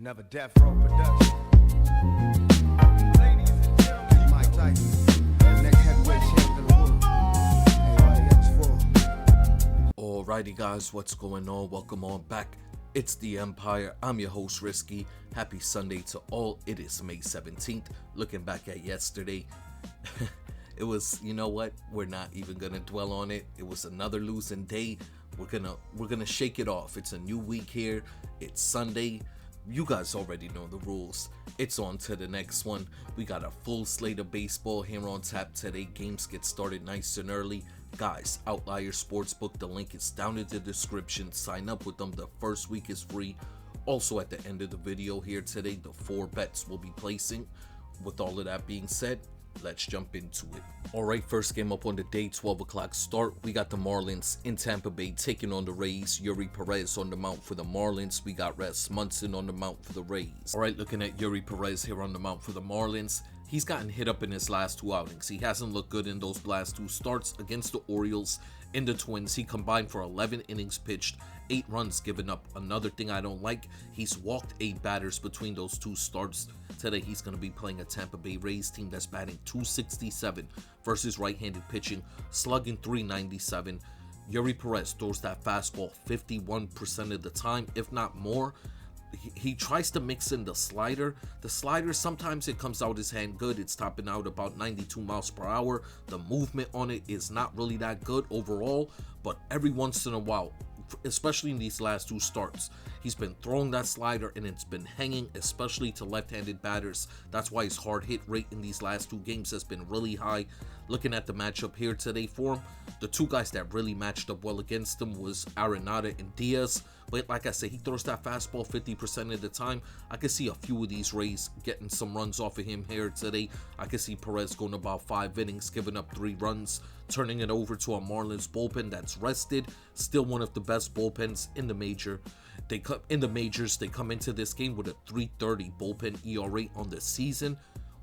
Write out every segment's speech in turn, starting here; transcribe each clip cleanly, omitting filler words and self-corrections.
Another Death Row production. Ladies and gentlemen, Mike Tyson, the next heavyweight champion of the world. Alrighty guys, what's going on? Welcome on back. It's the Empire. I'm your host Risky. Happy Sunday to all. It is May 17th. Looking back at yesterday, it was, you know what? We're not even gonna dwell on it. It was another losing day. We're gonna shake it off. It's a new week here. It's Sunday. You guys already know the rules. It's on to the next one. We got a full slate of baseball here on tap today. Games get started nice and early. Guys, Outlier Sportsbook, the link is down in the description. Sign up with them. The first week is free. Also at the end of the video here today, the 4 bets we'll be placing. With all of that being said, let's jump into it. Alright, first game up on the day, 12 o'clock start. We got the Marlins in Tampa Bay taking on the Rays. Yuri Perez on the mound for the Marlins. We got Rasmussen on the mound for the Rays. Alright, looking at Yuri Perez here on the mound for the Marlins. He's gotten hit up in his last 2 outings. He hasn't looked good in those last 2 starts against the Orioles and the Twins. He combined for 11 innings pitched, 8 runs given up. Another thing I don't like, he's walked 8 batters between those 2 starts. Today he's going to be playing a Tampa Bay Rays team that's batting .267 versus right-handed pitching, slugging .397. Yuri Perez throws that fastball 51% of the time, if not more. He tries to mix in the slider. The slider, sometimes it comes out his hand good. It's topping out about 92 miles per hour. The movement on it is not really that good overall, but every once in a while, especially in these last 2 starts, he's been throwing that slider and it's been hanging, especially to left-handed batters. That's why his hard hit rate in these last 2 games has been really high. Looking at the matchup here today for him, the 2 guys that really matched up well against him was Arenado and Diaz. But like I said, he throws that fastball 50% of the time. I can see a few of these Rays getting some runs off of him here today. I can see Perez going about 5 innings, giving up 3 runs, turning it over to a Marlins bullpen that's rested. Still one of the best bullpens in the majors. They come into this game with a .330 bullpen ERA on the season.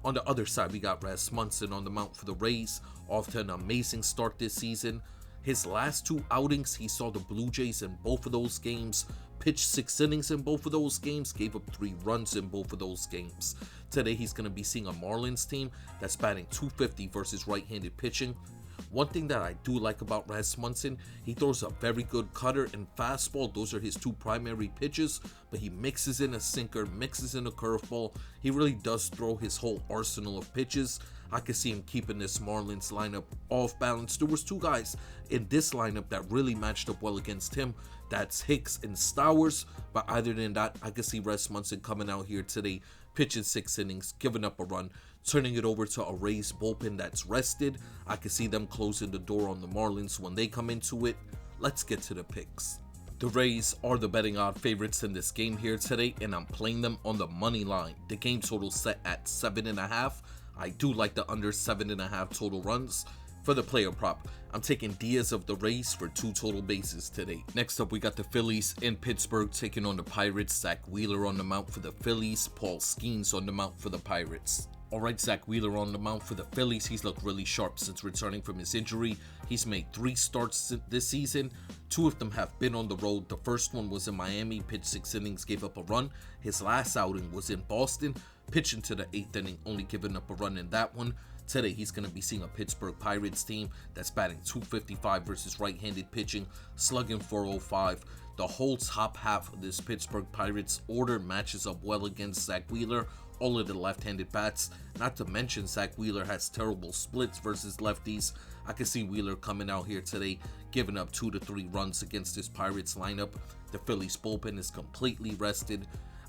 On the other side, we got Rasmussen on the mound for the Rays, off to an amazing start this season. His last 2 outings, he saw the Blue Jays in both of those games, pitched 6 innings in both of those games, gave up 3 runs in both of those games. Today, he's going to be seeing a Marlins team that's batting .250 versus right-handed pitching. One thing that I do like about Rasmussen, he throws a very good cutter and fastball. Those are his 2 primary pitches, but he mixes in a sinker, mixes in a curveball. He really does throw his whole arsenal of pitches. I can see him keeping this Marlins lineup off balance. There was 2 guys in this lineup that really matched up well against him. That's Hicks and Stowers. But other than that, I can see Rasmussen coming out here today, pitching 6 innings, giving up a run, turning it over to a Rays bullpen that's rested. I can see them closing the door on the Marlins when they come into it. Let's get to the picks. The Rays are the betting odd favorites in this game here today, and I'm playing them on the money line. The game total set at 7.5. I do like the under 7.5 total runs. For the player prop, I'm taking Diaz of the Rays for 2 total bases today. Next up, we got the Phillies in Pittsburgh taking on the Pirates. Zach Wheeler on the mound for the Phillies. Paul Skeens on the mound for the Pirates. Alright, Zach Wheeler on the mound for the Phillies. He's looked really sharp since returning from his injury. He's made 3 starts this season. 2 of them have been on the road. The first one was in Miami, pitched 6 innings, gave up a run. His last outing was in Boston, pitching to the 8th inning, only giving up a run in that one. Today, he's going to be seeing a Pittsburgh Pirates team that's batting .255 versus right-handed pitching, slugging .405. The whole top half of this Pittsburgh Pirates order matches up well against Zach Wheeler. All of the left-handed bats, not to mention Zach Wheeler has terrible splits versus lefties. I can see Wheeler coming out here today, giving up 2 to 3 runs against this Pirates lineup. The Phillies bullpen is completely rested.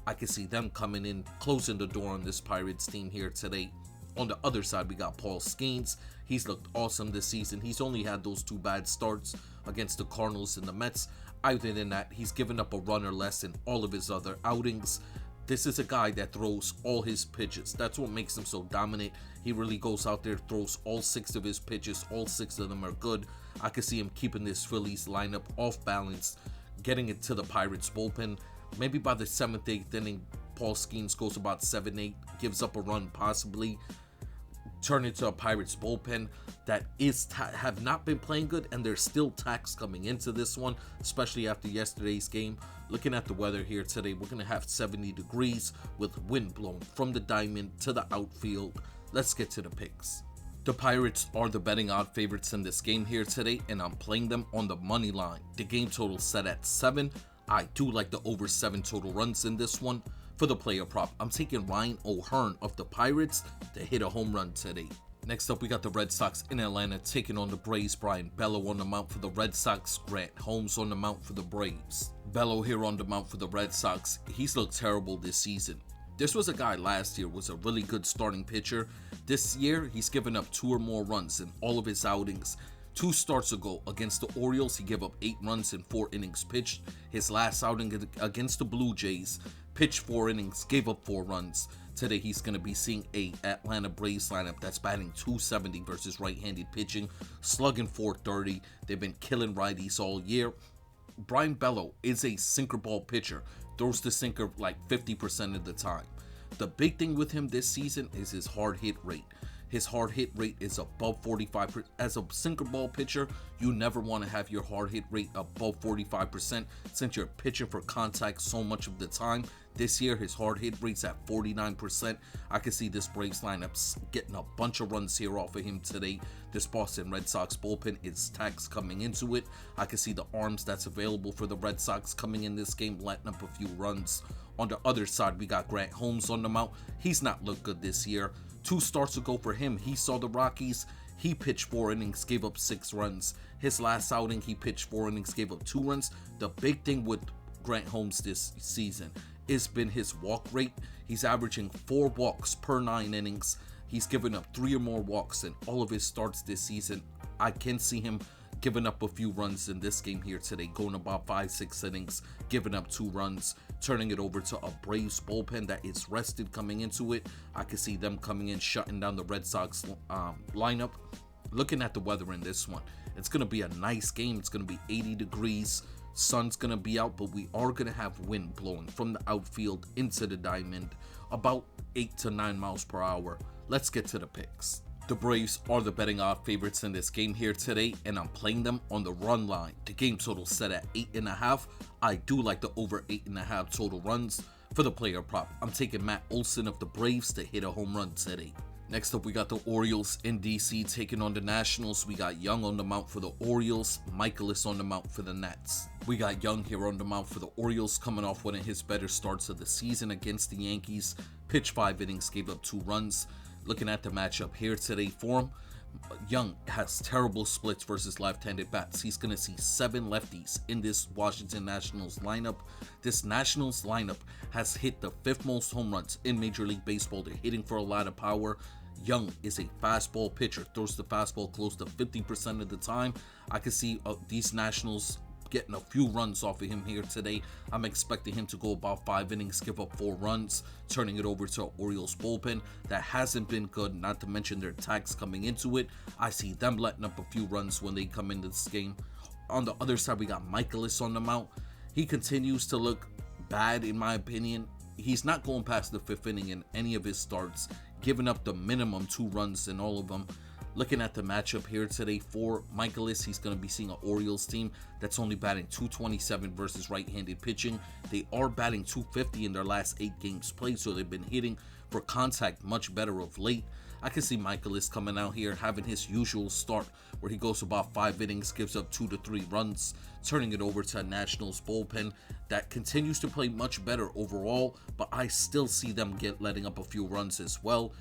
I can see them coming in, closing the door on this Pirates team here today. On the other side, we got Paul Skeens. He's looked awesome this season. He's only had those 2 bad starts against the Cardinals and the Mets. Other than that, he's given up a run or less in all of his other outings. This is a guy that throws all his pitches. That's what makes him so dominant. He really goes out there, throws all 6 of his pitches. All 6 of them are good. I can see him keeping this Phillies lineup off balance, getting it to the Pirates bullpen. Maybe by the 7th, 8th inning, Paul Skeens goes about 7-8, gives up a run possibly. turn into a Pirates bullpen that have not been playing good, and there's still tax coming into this one, especially after yesterday's game. Looking at the weather here today, we're going to have 70 degrees with wind blowing from the diamond to the outfield. Let's get to the picks. The Pirates are the betting odd favorites in this game here today, and I'm playing them on the money line. The game total set at 7. I do like the over 7 total runs in this one. For the player prop, I'm taking Ryan O'Hearn of the Pirates to hit a home run today. Next up, we got the Red Sox in Atlanta taking on the Braves. Brian Bello on the mount for the Red Sox. Grant Holmes on the mount for the Braves. Bello here on the mount for the Red Sox. He's looked terrible this season. This was a guy last year, was a really good starting pitcher. This year, he's given up 2 or more runs in all of his outings. 2 starts ago against the Orioles, he gave up 8 runs in 4 innings pitched. His last outing against the Blue Jays, pitched 4 innings, gave up 4 runs. Today, he's going to be seeing a Atlanta Braves lineup that's batting .270 versus right-handed pitching, slugging .430. They've been killing righties all year. Brian Bello is a sinker ball pitcher, throws the sinker like 50% of the time. The big thing with him this season is his hard hit rate. His hard hit rate is above 45%. As a sinker ball pitcher, you never want to have your hard hit rate above 45% since you're pitching for contact so much of the time. This year, his hard hit rate's at 49%. I can see this Braves lineup getting a bunch of runs here off of him today. This Boston Red Sox bullpen is taxed coming into it. I can see the arms that's available for the Red Sox coming in this game, letting up a few runs. On the other side, we got Grant Holmes on the mount. He's not looked good this year. 2 starts ago for him, he saw the Rockies. He pitched 4 innings, gave up 6 runs. His last outing, he pitched 4 innings, gave up 2 runs. The big thing with Grant Holmes this season has been his walk rate. He's averaging 4 walks per 9 innings. He's given up 3 or more walks in all of his starts this season. I can see him giving up a few runs in this game here today, going about 5-6 innings, giving up 2 runs, turning it over to a Braves bullpen that is rested coming into it. I can see them coming in, shutting down the Red Sox lineup. Looking at the weather in this one, it's going to be a nice game. It's going to be 80 degrees. Sun's going to be out, but we are going to have wind blowing from the outfield into the diamond, about 8 to 9 miles per hour. Let's get to the picks. The Braves are the betting odd favorites in this game here today, and I'm playing them on the run line. The game total set at 8.5. I do like the over 8.5 total runs. For the player prop, I'm taking Matt Olson of the Braves to hit a home run today. Next up, we got the Orioles in DC taking on the Nationals. We got Young on the mount for the Orioles, Michaelis on the mount for the Nats. We got Young here on the mount for the Orioles, coming off one of his better starts of the season against the Yankees. Pitched 5 innings, gave up 2 runs. Looking at the matchup here today for him, Young has terrible splits versus left-handed bats. He's going to see 7 lefties in this Washington Nationals lineup. This Nationals lineup has hit the 5th most home runs in Major League Baseball. They're hitting for a lot of power. Young is a fastball pitcher, throws the fastball close to 50% of the time. I can see these Nationals getting a few runs off of him here today. I'm expecting him to go about 5 innings, give up 4 runs, turning it over to Orioles bullpen that hasn't been good, not to mention their tags coming into it. I see them letting up a few runs when they come into this game. On the other side, we got Michaelis on the mount. He continues to look bad in my opinion. He's not going past the 5th inning in any of his starts, giving up the minimum 2 runs in all of them. Looking at the matchup here today for Michaelis, he's going to be seeing an Orioles team that's only batting .227 versus right-handed pitching. They are batting .250 in their last 8 games played, so they've been hitting for contact much better of late. I can see Michaelis coming out here, having his usual start where he goes about 5 innings, gives up 2 to 3 runs, turning it over to a Nationals bullpen that continues to play much better overall, but I still see them letting up a few runs as well.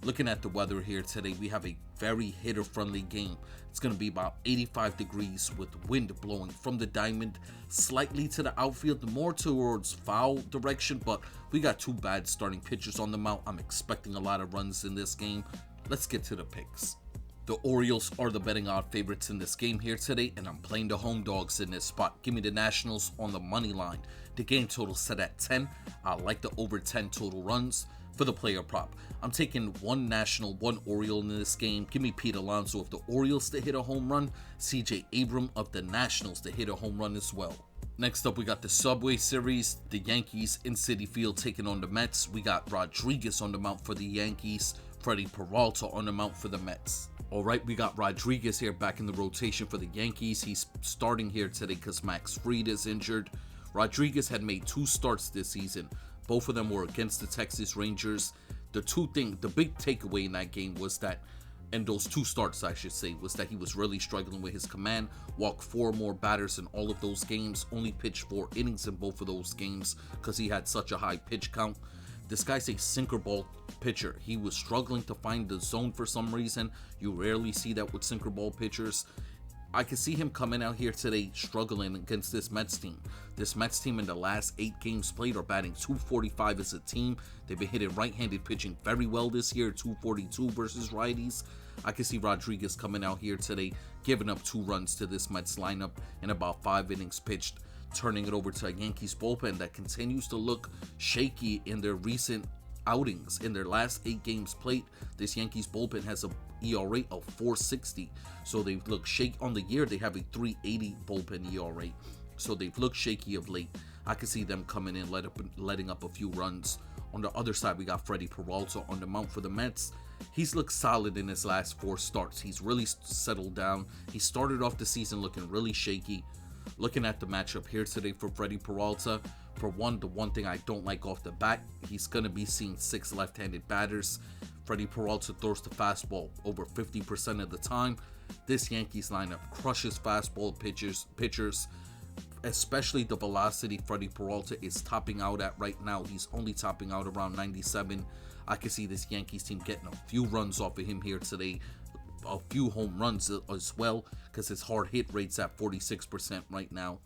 Looking at the weather here today, we have a very hitter-friendly game. It's going to be about 85 degrees with wind blowing from the diamond slightly to the outfield, more towards foul direction, but we got 2 bad starting pitchers on the mount. I'm expecting a lot of runs in this game. Let's get to the picks. The Orioles are the betting odd favorites in this game here today, and I'm playing the home dogs in this spot. Give me the Nationals on the money line. The game total set at 10. I like the over 10 total runs. For the player prop, I'm taking 1 National, 1 Oriole in this game. Give me Pete Alonso of the Orioles to hit a home run. CJ Abram of the Nationals to hit a home run as well. Next up, we got the Subway Series, the Yankees in Citi Field taking on the Mets. We got Rodriguez on the mound for the Yankees, Freddie Peralta on the mound for the Mets. Alright, we got Rodriguez here back in the rotation for the Yankees. He's starting here today because Max Fried is injured. Rodriguez had made 2 starts this season. Both of them were against the Texas Rangers. The big takeaway in that game was that, and those 2 starts I should say, was that he was really struggling with his command. Walked 4 more batters in all of those games. Only pitched 4 innings in both of those games because he had such a high pitch count. This guy's a sinker ball pitcher. He was struggling to find the zone for some reason. You rarely see that with sinker ball pitchers. I can see him coming out here today struggling against this Mets team. This Mets team in the last 8 games played are batting .245 as a team. They've been hitting right-handed pitching very well this year, .242 versus righties. I can see Rodriguez coming out here today, giving up 2 runs to this Mets lineup in about 5 innings pitched, turning it over to a Yankees bullpen that continues to look shaky in their recent outings. In their last 8 games played, this Yankees bullpen has a ERA of 4.60, so they've looked shaky. On the year, they have a 3.80 bullpen ERA, so they've looked shaky of late. I can see them coming in, letting up a few runs. On the other side, we got Freddie Peralta on the mound for the Mets. He's looked solid in his last 4 starts. He's really settled down. He started off the season looking really shaky. Looking at the matchup here today for Freddie Peralta, for one, the one thing I don't like off the bat, he's going to be seeing 6 left-handed batters. Freddie Peralta throws the fastball over 50% of the time. This Yankees lineup crushes fastball pitchers, especially the velocity Freddie Peralta is topping out at right now. He's only topping out around 97. I can see this Yankees team getting a few runs off of him here today. A few home runs as well, because his hard hit rate's at 46% right now.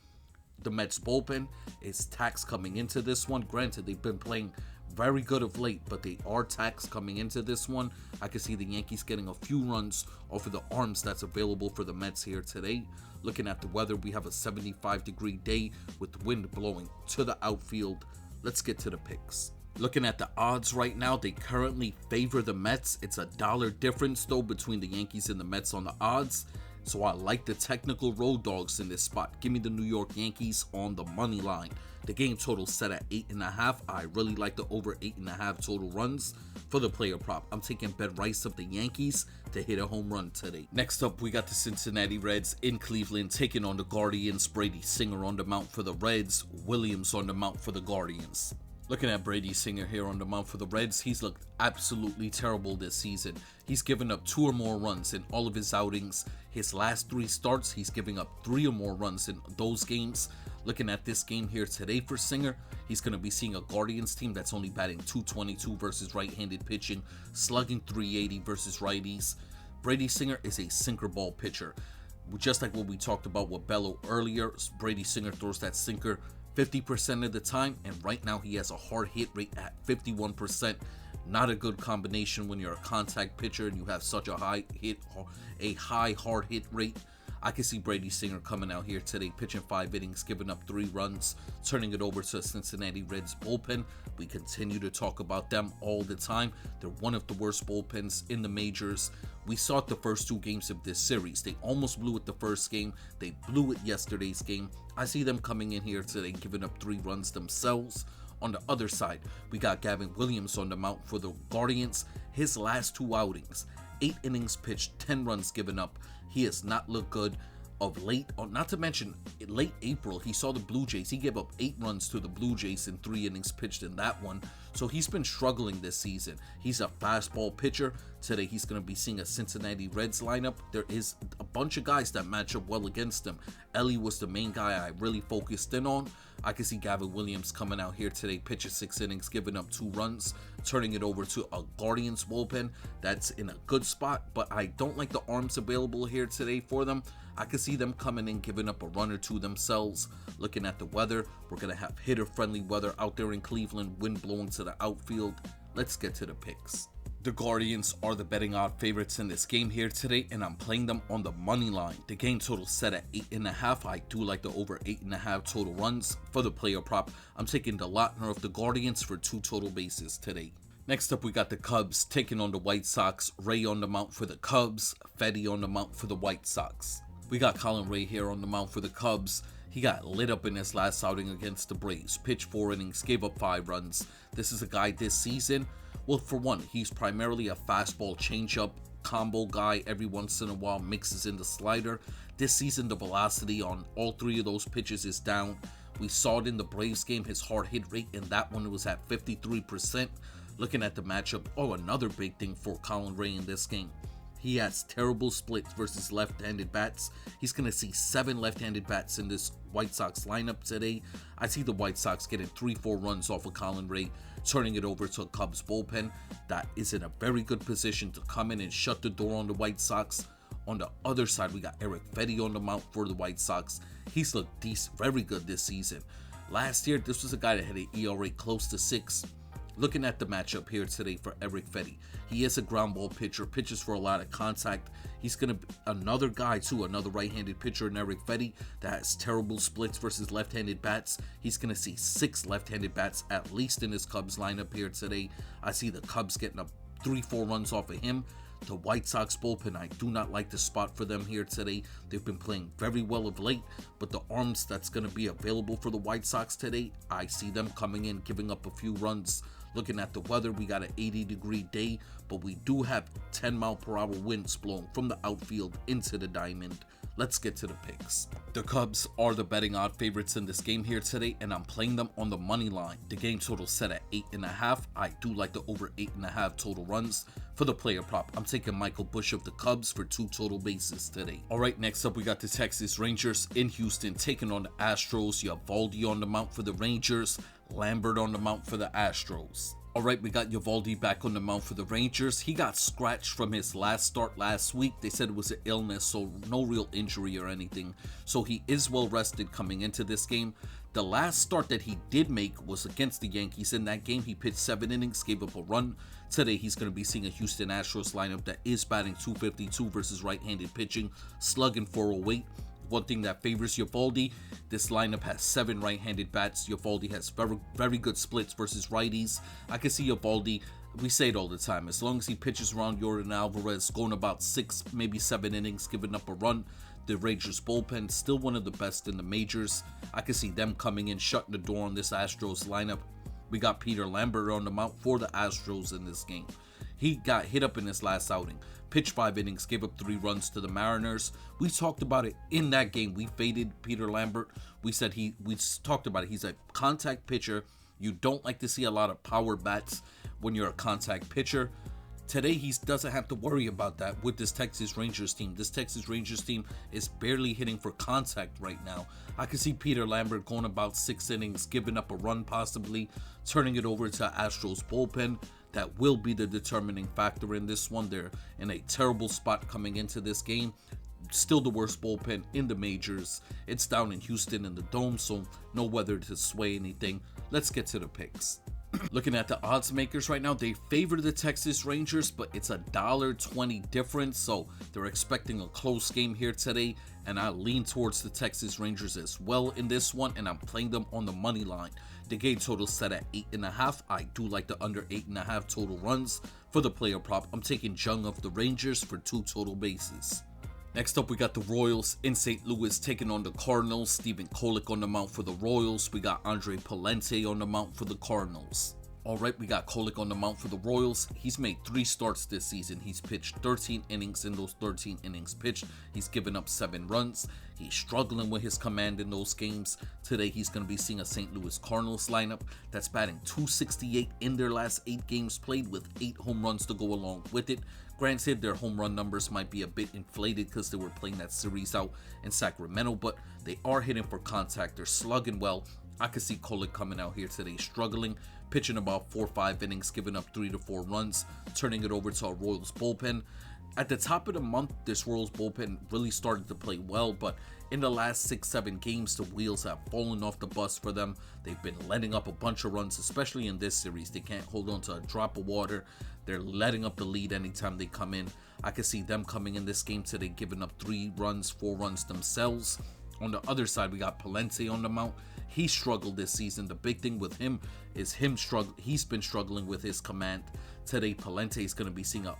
The Mets bullpen is taxed coming into this one. Granted, they've been playing very good of late, but they are taxed coming into this one. I can see the Yankees getting a few runs off of the arms that's available for the Mets here today. Looking at the weather, we have a 75-degree day with wind blowing to the outfield. Let's get to the picks. Looking at the odds right now, they currently favor the Mets. It's a $1 difference though between the Yankees and the Mets on the odds. So I like the technical road dogs in this spot. Give me the New York Yankees on the money line. The game total set at 8.5. I really like the over 8.5 total runs. For the player prop, I'm taking Ben Rice of the Yankees to hit a home run today. Next up, we got the Cincinnati Reds in Cleveland taking on the Guardians. Brady Singer on the mound for the Reds. Williams on the mound for the Guardians. Looking at Brady Singer here on the mound for the Reds, he's looked absolutely terrible this season. He's given up 2 or more runs in all of his outings. His last 3 starts, he's giving up 3 or more runs in those games. Looking at this game here today for Singer, he's going to be seeing a Guardians team that's only batting .222 versus right-handed pitching, slugging .380 versus righties. Brady Singer is a sinker ball pitcher. Just like what we talked about with Bello earlier, Brady Singer throws that sinker 50% of the time, and right now he has a hard hit rate at 51%. Not a good combination when you're a contact pitcher and you have such a high hard hit rate. I can see Brady Singer coming out here today, pitching 5 innings, giving up 3 runs, turning it over to Cincinnati Reds bullpen. We continue to talk about them all the time. They're one of the worst bullpens in the majors. We saw it the first 2 games of this series. They almost blew it the first game. They blew it yesterday's game. I see them coming in here today, giving up 3 runs themselves. On the other side, we got Gavin Williams on the mound for the Guardians. His last 2 outings, 8 innings pitched, 10 runs given up. He has not looked good of late, not to mention late April, he saw the Blue Jays. He gave up 8 runs to the Blue Jays in 3 innings pitched in that one. So he's been struggling this season. He's a fastball pitcher. Today he's going to be seeing a Cincinnati Reds lineup. There is a bunch of guys that match up well against him. Ellie was the main guy I really focused in on. I can see Gavin Williams coming out here today, pitching 6 innings, giving up 2 runs, turning it over to a Guardians bullpen that's in a good spot, but I don't like the arms available here today for them. I can see them coming in, giving up a run or 2 themselves. Looking at the weather, we're going to have hitter-friendly weather out there in Cleveland, wind blowing to the outfield. Let's get to the picks. The Guardians are the betting odd favorites in this game here today, and I'm playing them on the money line. The game total set at 8.5. I do like the over 8.5 total runs. For the player prop, I'm taking the Lautner of the Guardians for 2 total bases today. Next up, we got the Cubs taking on the White Sox. Ray on the mound for the Cubs, Fedde on the mound for the White Sox. We got Colin Ray here on the mound for the Cubs. He got lit up in his last outing against the Braves, pitched 4 innings, gave up 5 runs. This is a guy this season, well, for one, he's primarily a fastball changeup combo guy. Every once in a while mixes in the slider. This season, the velocity on all 3 of those pitches is down. We saw it in the Braves game. His hard hit rate in that one was at 53%. Looking at the matchup, another big thing for Colin Ray in this game. He has terrible splits versus left-handed bats. He's going to see 7 left-handed bats in this White Sox lineup today. I see the White Sox getting 3-4 runs off of Colin Ray, turning it over to a Cubs bullpen that is in a very good position to come in and shut the door on the White Sox. On the other side, we got Eric Fetty on the mount for the White Sox. He's looked very good this season. Last year, this was a guy that had an ERA close to 6. Looking at the matchup here today for Eric Fetty, he is a ground ball pitcher, pitches for a lot of contact. He's going to be another guy too, another right-handed pitcher in Eric Fetty that has terrible splits versus left-handed bats. He's going to see 6 left-handed bats at least in his Cubs lineup here today. I see the Cubs getting up 3-4 runs off of him. The White Sox bullpen, I do not like the spot for them here today. They've been playing very well of late, but the arms that's going to be available for the White Sox today, I see them coming in, giving up a few runs. Looking at the weather, we got an 80-degree day, but we do have 10-mile-per-hour winds blowing from the outfield into the diamond. Let's get to the picks. The Cubs are the betting odd favorites in this game here today, and I'm playing them on the money line. The game total set at 8.5. I do like the over 8.5 total runs. For the player prop, I'm taking Michael Busch of the Cubs for 2 total bases today. Alright, next up we got the Texas Rangers in Houston taking on the Astros. You have Valdi on the mount for the Rangers, Lambert on the mount for the Astros. Alright, we got Eovaldi back on the mound for the Rangers. He got scratched from his last start last week. They said it was an illness, so no real injury or anything. So he is well rested coming into this game. The last start that he did make was against the Yankees. In that game, he pitched 7 innings, gave up a run. Today, he's going to be seeing a Houston Astros lineup that is batting .252 versus right-handed pitching, slugging .408. One thing that favors Eovaldi, this lineup has 7 right-handed bats. Eovaldi has very good splits versus righties. I can see Eovaldi, we say it all the time, as long as he pitches around Yordan Alvarez, going about 6, maybe 7 innings, giving up a run. The Rangers bullpen, still one of the best in the majors. I can see them coming in, shutting the door on this Astros lineup. We got Peter Lambert on the mount for the Astros in this game. He got hit up in his last outing. Pitched 5 innings, gave up 3 runs to the Mariners. We talked about it in that game. We faded Peter Lambert. We said we talked about it. He's a contact pitcher. You don't like to see a lot of power bats when you're a contact pitcher. Today, he doesn't have to worry about that with this Texas Rangers team. This Texas Rangers team is barely hitting for contact right now. I can see Peter Lambert going about 6 innings, giving up a run possibly, turning it over to Astros bullpen. That will be the determining factor in this one. They're in a terrible spot coming into this game. Still the worst bullpen in the majors. It's down in Houston in the Dome, so no weather to sway anything. Let's get to the picks. Looking at the odds makers right now, they favor the Texas Rangers, but it's a $1.20 difference, so they're expecting a close game here today, and I lean towards the Texas Rangers as well in this one, and I'm playing them on the money line. The game total set at 8.5. I do like the under 8.5 total runs. For the player prop, I'm taking Jung of the Rangers for 2 total bases. Next up, we got the Royals in St. Louis taking on the Cardinals. Stephen Kolek on the mount for the Royals. We got Andre Palente on the mount for the Cardinals. Alright, we got Kolek on the mount for the Royals. He's made 3 starts this season. He's pitched 13 innings. In those 13 innings pitched, he's given up 7 runs. He's struggling with his command in those games. Today, he's going to be seeing a St. Louis Cardinals lineup that's batting .268 in their last 8 games played, with 8 home runs to go along with it. Granted, their home run numbers might be a bit inflated because they were playing that series out in Sacramento, but they are hitting for contact. They're slugging well. I could see Kolek coming out here today struggling, pitching about 4 or 5 innings, giving up 3 to 4 runs, turning it over to a Royals bullpen. At the top of the month, this Royals bullpen really started to play well, but in the last 6-7 games, the wheels have fallen off the bus for them. They've been letting up a bunch of runs, especially in this series. They can't hold on to a drop of water. They're letting up the lead anytime they come in. I can see them coming in this game today, giving up 3 runs, 4 runs themselves. On the other side, we got Palente on the mount. He struggled this season. The big thing with him is he's been struggling with his command. Today, Palente is going to be seeing a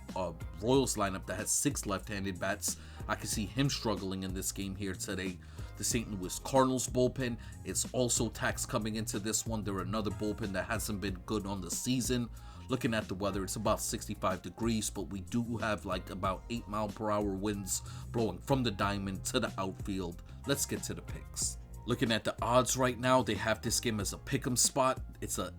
Royals lineup that has 6 left-handed bats. I can see him struggling in this game here today. The St. Louis Cardinals bullpen is also taxed coming into this one. They're another bullpen that hasn't been good on the season. Looking at the weather, it's about 65 degrees, but we do have like about 8-mile-per-hour winds blowing from the diamond to the outfield. Let's get to the picks. Looking at the odds right now, they have this game as a pick'em spot. It's a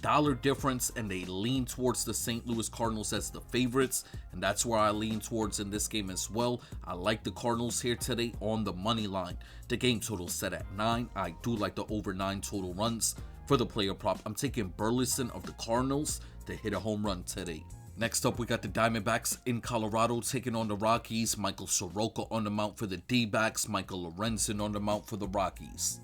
dollar difference, and they lean towards the St. Louis Cardinals as the favorites, and that's where I lean towards in this game as well. I like the Cardinals here today on the money line. The game total set at 9. I do like the over 9 total runs. For the player prop, I'm taking Burleson of the Cardinals to hit a home run today. Next up, we got the Diamondbacks in Colorado taking on the Rockies. Michael Soroka on the mount for the D-backs. Michael Lorenzen on the mount for the Rockies.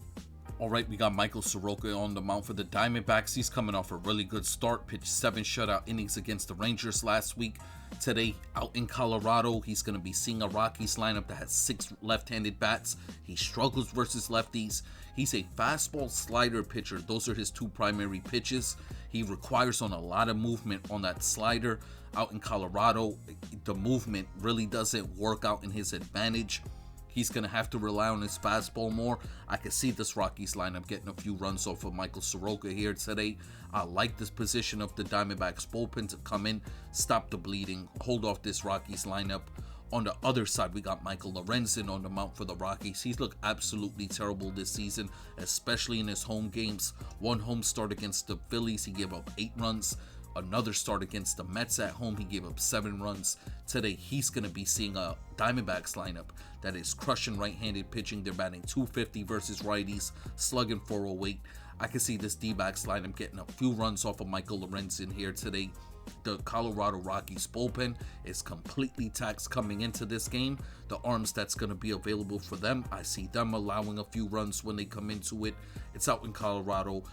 Alright, we got Michael Soroka on the mount for the Diamondbacks. He's coming off a really good start. Pitched 7 shutout innings against the Rangers last week. Today, out in Colorado, he's going to be seeing a Rockies lineup that has 6 left-handed bats. He struggles versus lefties. He's a fastball slider pitcher. Those are his 2 primary pitches. He requires on a lot of movement on that slider. Out in Colorado, the movement really doesn't work out in his advantage. He's going to have to rely on his fastball more. I can see this Rockies lineup getting a few runs off of Michael Soroka here today. I like this position of the Diamondbacks bullpen to come in, stop the bleeding, hold off this Rockies lineup. On the other side, we got Michael Lorenzen on the mount for the Rockies. He's looked absolutely terrible this season, especially in his home games. 1 home start against the Phillies, he gave up 8 runs. Another start against the Mets at home, he gave up 7 runs. Today, he's going to be seeing a Diamondbacks lineup that is crushing right-handed pitching. They're batting .250 versus righties, slugging .408. I can see this D-backs lineup getting a few runs off of Michael Lorenzen here today. The Colorado Rockies bullpen is completely taxed coming into this game. The arms that's going to be available for them, I see them allowing a few runs when they come into it. It's out in Colorado,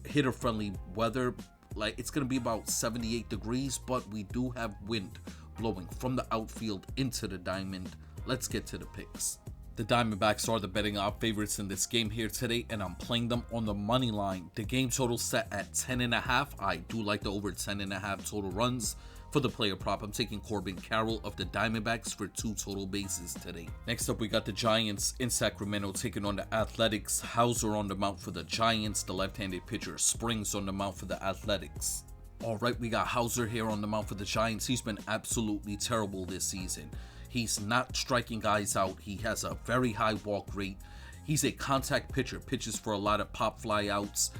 hitter-friendly weather. Like, it's going to be about 78 degrees, but we do have wind blowing from the outfield into the diamond. Let's get to the picks. The Diamondbacks are the betting odd favorites in this game here today, and I'm playing them on the money line. The game total set at 10.5. I do like the over 10.5 total runs. For the player prop, I'm taking Corbin Carroll of the Diamondbacks for 2 total bases today. Next up, we got the Giants in Sacramento taking on the Athletics. Hauser on the mount for the Giants. The left-handed pitcher Springs on the mount for the Athletics. Alright, we got Hauser here on the mount for the Giants. He's been absolutely terrible this season. He's not striking guys out. He has a very high walk rate. He's a contact pitcher, pitches for a lot of pop fly outs.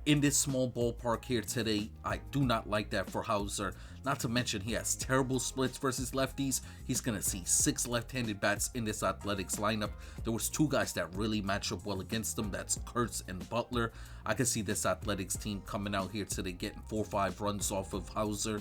In this small ballpark here today, I do not like that for Hauser. Not to mention, he has terrible splits versus lefties. He's going to see 6 left-handed bats in this Athletics lineup. There was 2 guys that really match up well against them. That's Kurtz and Butler. I can see this Athletics team coming out here today getting 4 or 5 runs off of Hauser.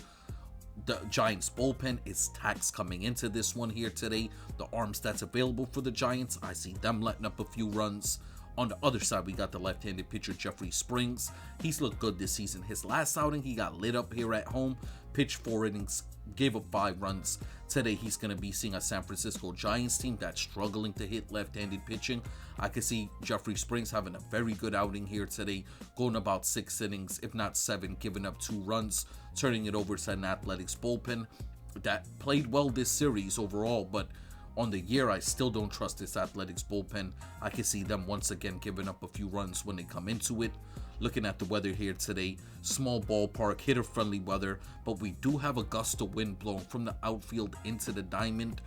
The Giants bullpen is taxed coming into this one here today. The arms that's available for the Giants, I see them letting up a few runs. On the other side, we got the left-handed pitcher Jeffrey Springs. He's looked good this season. His last outing, he got lit up here at home, pitched 4 innings, gave up 5 runs. Today, he's going to be seeing a San Francisco Giants team that's struggling to hit left-handed pitching. I can see Jeffrey Springs having a very good outing here today, going about 6 innings, if not 7, giving up 2 runs, turning it over to an Athletics bullpen that played well this series overall, but on the year, I still don't trust this Athletics bullpen. I can see them once again giving up a few runs when they come into it. Looking at the weather here today, small ballpark, hitter-friendly weather, but we do have a gust of wind blowing from the outfield into the diamond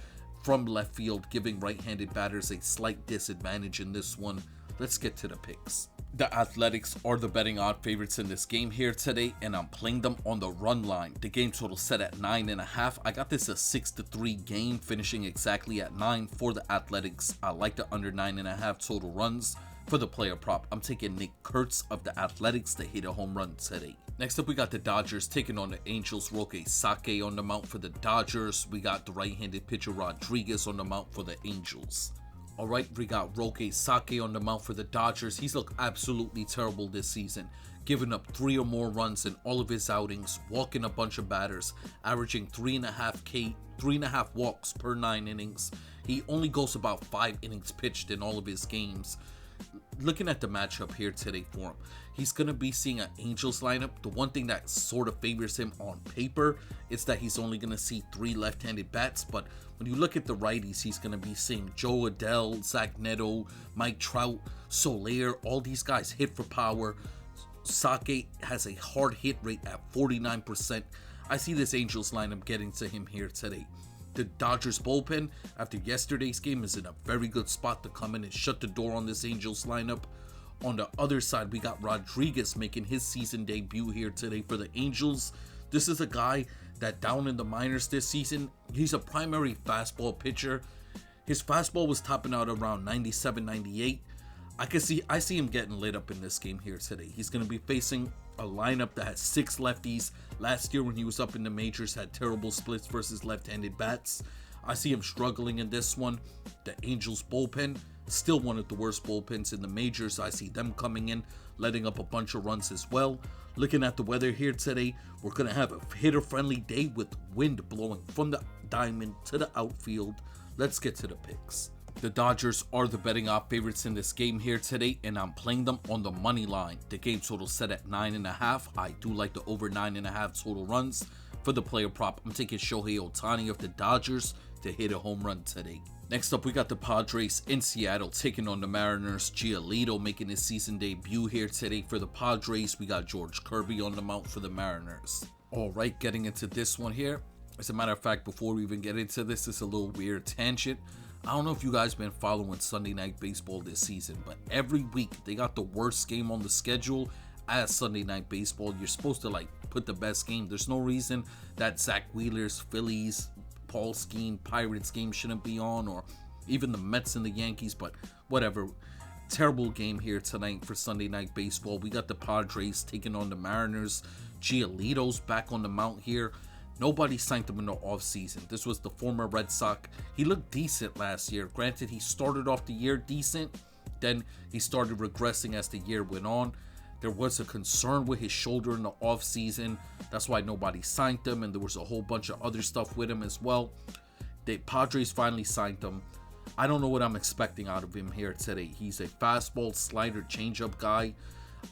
from left field, giving right-handed batters a slight disadvantage in this one. Let's get to the picks. The Athletics are the betting odd favorites in this game here today, and I'm playing them on the run line. The game total set at 9.5. I got this a 6-3 game, finishing exactly at 9 for the Athletics. I like the under 9.5 total runs. For the player prop, I'm taking Nick Kurtz of the Athletics to hit a home run today. Next up, we got the Dodgers taking on the Angels. Roque Sake on the mount for the Dodgers. We got the right-handed pitcher Rodriguez on the mount for the Angels. Alright, we got Roque Sake on the mount for the Dodgers. He's looked absolutely terrible this season, giving up 3 or more runs in all of his outings, walking a bunch of batters, averaging 3.5 walks per 9 innings. He only goes about 5 innings pitched in all of his games. Looking at the matchup here today for him, he's going to be seeing an Angels lineup. The one thing that sort of favors him on paper is that he's only going to see 3 left-handed bats, but when you look at the righties, he's going to be seeing Joe Adele, Zach Neto, Mike Trout, Soler. All these guys hit for power. Sake has a hard hit rate at 49%. I see this Angels lineup getting to him here today. The Dodgers bullpen, after yesterday's game, is in a very good spot to come in and shut the door on this Angels lineup. On the other side, we got Rodriguez making his season debut here today for the Angels. This is a guy that down in the minors this season, he's a primary fastball pitcher. His fastball was topping out around 97, 98. I see him getting lit up in this game here today. He's going to be facing a lineup that has 6 lefties. Last year when he was up in the majors, had terrible splits versus left-handed bats. I see him struggling in this one. The Angels bullpen, still one of the worst bullpens in the majors. I see them coming in, letting up a bunch of runs as well. Looking at the weather here today, we're going to have a hitter-friendly day with wind blowing from the diamond to the outfield. Let's get to the picks. The Dodgers are the betting odds favorites in this game here today, and I'm playing them on the money line. The game total set at 9.5. I do like the over 9.5 total runs. For the player prop, I'm taking Shohei Ohtani of the Dodgers to hit a home run today. Next up, we got the Padres in Seattle taking on the Mariners. Giolito making his season debut here today for the Padres. We got George Kirby on the mound for the Mariners. Alright, getting into this one here. As a matter of fact, before we even get into this, it's a little weird tangent. I don't know if you guys been following Sunday Night Baseball this season, but every week they got the worst game on the schedule as Sunday Night Baseball. You're supposed to put the best game. There's no reason that Zach Wheeler's Phillies, Paul Skeens Pirates game shouldn't be on, or even the Mets and the Yankees, but whatever. Terrible game here tonight for Sunday Night Baseball. We got the Padres taking on the Mariners. Giolito's back on the mound here. Nobody signed him in the offseason. This was the former Red Sox. He looked decent last year. Granted, he started off the year decent. Then he started regressing as the year went on. There was a concern with his shoulder in the offseason. That's why nobody signed him. And there was a whole bunch of other stuff with him as well. The Padres finally signed him. I don't know what I'm expecting out of him here today. He's a fastball, slider, changeup guy.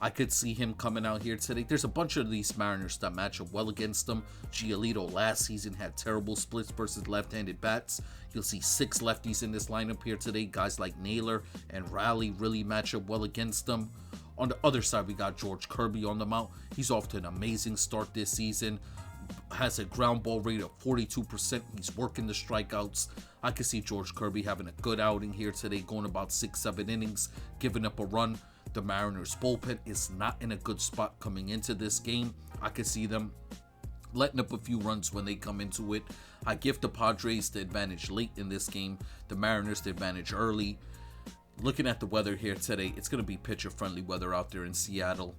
I could see him coming out here today. There's a bunch of these Mariners that match up well against them. Giolito last season had terrible splits versus left-handed bats. You'll see 6 lefties in this lineup here today. Guys like Naylor and Raleigh really match up well against them. On the other side, we got George Kirby on the mound. He's off to an amazing start this season. Has a ground ball rate of 42%. He's working the strikeouts. I could see George Kirby having a good outing here today, going about 6-7 innings, giving up a run. The Mariners bullpen is not in a good spot coming into this game. I could see them letting up a few runs when they come into it. I give the Padres the advantage late in this game. The Mariners the advantage early. Looking at the weather here today, it's going to be pitcher-friendly weather out there in Seattle.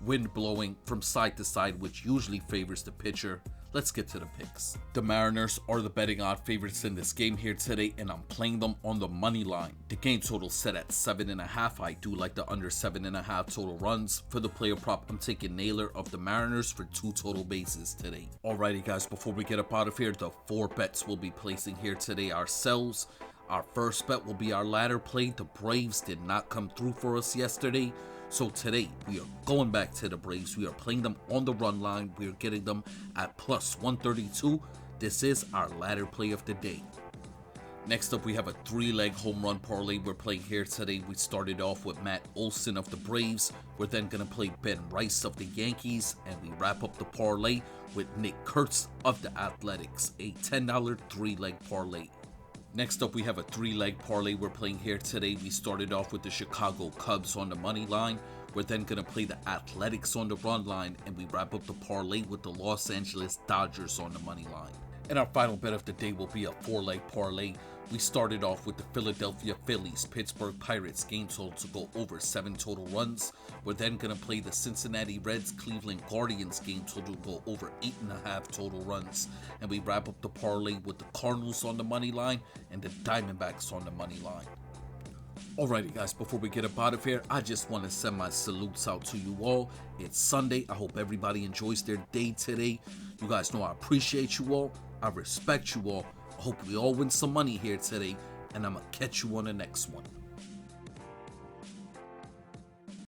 Wind blowing from side to side, which usually favors the pitcher. Let's get to the picks. The Mariners are the betting odd favorites in this game here today, and I'm playing them on the money line. The game total set at 7.5. I do like the under 7.5 total runs. For the player prop, I'm taking Naylor of the Mariners for 2 total bases today. Alrighty guys, before we get up out of here, the 4 bets we'll be placing here today ourselves. Our first bet will be our ladder play. The Braves did not come through for us yesterday. So today, we are going back to the Braves. We are playing them on the run line. We are getting them at plus 132. This is our ladder play of the day. Next up, we have a 3-leg home run parlay we're playing here today. We started off with Matt Olson of the Braves. We're then going to play Ben Rice of the Yankees. And we wrap up the parlay with Nick Kurtz of the Athletics, a $10 3-leg parlay. Next up, we have a 3-leg parlay we're playing here today. We started off with the Chicago Cubs on the money line. We're then going to play the Athletics on the run line, and we wrap up the parlay with the Los Angeles Dodgers on the money line. And our final bet of the day will be a 4-leg parlay. We started off with the Philadelphia Phillies Pittsburgh Pirates game total to go over 7 total runs. We're then going to play the Cincinnati Reds Cleveland Guardians game total to go over 8.5 total runs. And we wrap up the parlay with the Cardinals on the money line and the Diamondbacks on the money line. Alrighty guys, before we get up out of here, I just want to send my salutes out to you all. It's Sunday. I hope everybody enjoys their day today. You guys know I appreciate you all. I respect you all. I hope we all win some money here today, and I'm going to catch you on the next one.